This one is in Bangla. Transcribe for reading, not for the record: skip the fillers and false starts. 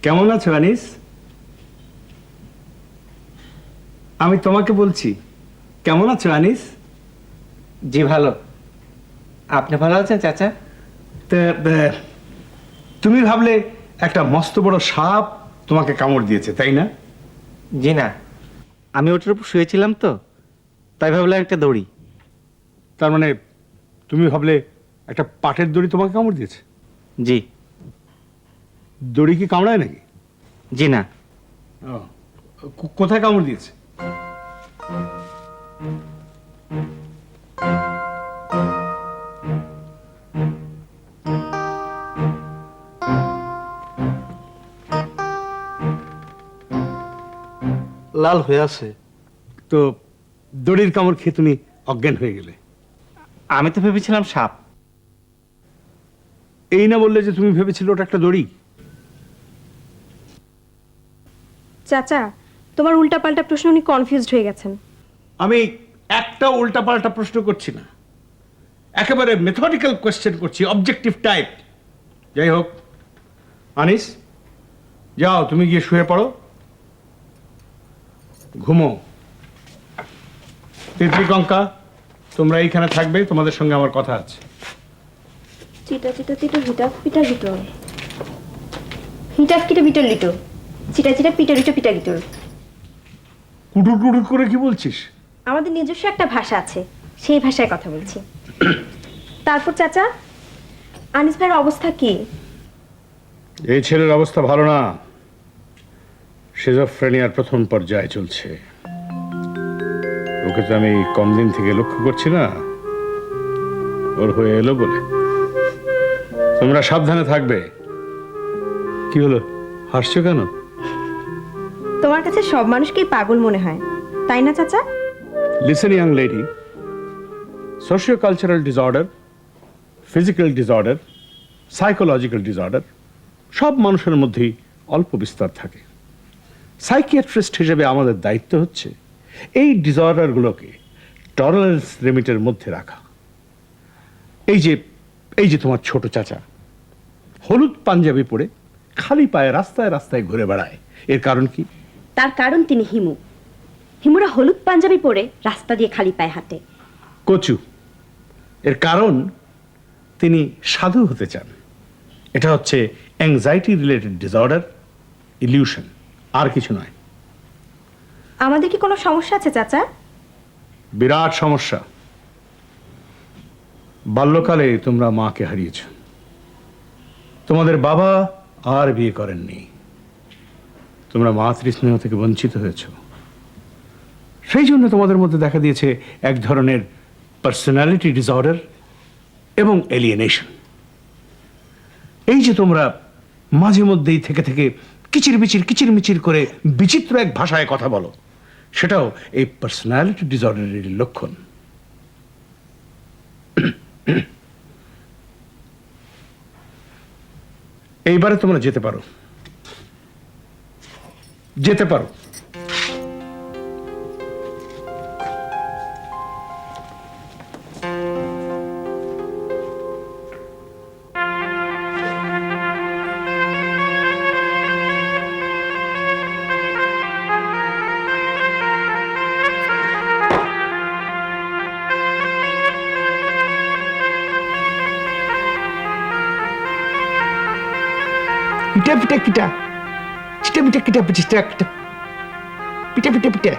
কেমন আছো আনিস? আমি তোমাকে বলছি, কেমন আছো আনিস? জি ভালো। আপনি ভালো আছেন চাচা? তা, তুমি ভাবলে একটা মস্ত বড় সাপ তোমাকে কামড় দিয়েছে, তাই না? জি না, আমি ওটার উপর শুয়েছিলাম তো, তাই ভাবলাম একটা দড়ি। তার মানে তুমি ভাবলে একটা পাটের দড়ি তোমাকে কামড় দিয়েছে? জি। দড়ি কি কামড়ায় নাকি? জি না। ও, কোথায় কামড় দিয়েছে? লাল হয়ে আছে। তো দড়ির কামড় খেয়ে তুমি অজ্ঞান হয়ে গেলে। আমি তো ভেবেছিলাম সাপ। এই না বললে যে তুমি ভেবেছিলে ওটা একটা দড়ি? চাচা, তোমার উল্টাপাল্টা প্রশ্ন উনি কনফিউজড হয়ে গেছেন। আমি একটা উল্টাপাল্টা প্রশ্ন করছি না, একেবারে মেথডিক্যাল কোয়েশ্চেন করছি, অবজেক্টিভ টাইপ। যাই হোক, আনিস যাও, তুমি গিয়ে শুয়ে পড়ো, ঘুমো। তিতলি কঙ্কা, তোমরা এইখানে থাকবে, তোমাদের সঙ্গে আমার কথা আছে। চিটা চিটা চিটা হিটাফ পিটা গিটর, হিটাফ কিটা বিটর লিটর, চিটা চিটা পিটা লিটো পিটা গিটর। কুটুর কুটুর করে কি বলছিস? আমাদের নিজস্ব একটা ভাষা আছে, সেই ভাষায় কথা বলছি। তারপর চাচা, আনিস ভাইয়ের অবস্থা কি? এই ছেলের অবস্থা ভালো না, সিজোফ্রেনিয়ার প্রথম পর্যায়ে চলছে। ওকে তো আমি কম দিন থেকে লক্ষ্য করছি না, ওর হয়ে এলো বলে। তোমরা সাবধানে থাকবে। কি হলো, হাসছো কেন? তোমার কাছে সব মানুষকেই পাগল মনে হয়, তাই না চাচা? Listen young lady, socio cultural disorder, physical disorder, psychological disorder সব মানুষের মধ্যেই অল্প বিস্তর থাকে। সাইকিয়াট্রিস্ট হিসেবে আমাদের দায়িত্ব হচ্ছে এই ডিসঅর্ডারগুলোকে টলারেন্স লিমিটের মধ্যে রাখা। এই যে তোমার ছোট চাচা হলুদ পাঞ্জাবি পরে খালি পায়ে রাস্তায় রাস্তায় ঘুরে বেড়ায়, এর কারণ কি? তার কারণ তিনি হিমু। হিমুরা হলুদ পাঞ্জাবি পরে রাস্তা দিয়ে খালি পায়ে হাঁটে। কচু, এর কারণ তিনি সাধু হতে চান। এটা হচ্ছে অ্যাংজাইটি রিলেটেড ডিসঅর্ডার, ইলিউশন, আর কিছু নয়। আমাদের কি কোনো সমস্যা আছে চাচা? বিরাট সমস্যা। বাল্যকালে তোমরা মাকে হারিয়েছ, তোমাদের বাবা আর বিয়ে করেননি, তোমরা মাতৃস্নেহ থেকে বঞ্চিত হয়েছ। সেই জন্য তোমাদের মধ্যে দেখা দিয়েছে এক ধরনের পার্সোনালিটি ডিসঅর্ডার এবং এলিয়েনেশন। এই যে তোমরা মাঝে মধ্যেই থেকে থেকে কিচিরমিচির করে বিচিত্র এক ভাষায় কথা বলো, সেটাও এই পার্সোনালিটি ডিসঅর্ডারের লক্ষণ। এইবারে তোমরা যেতে পারো, যেতে পারো। পিটা পিটা কিটা, চিটা পিটা কিটা পিটা পিটা পিটা পিটা পিটা।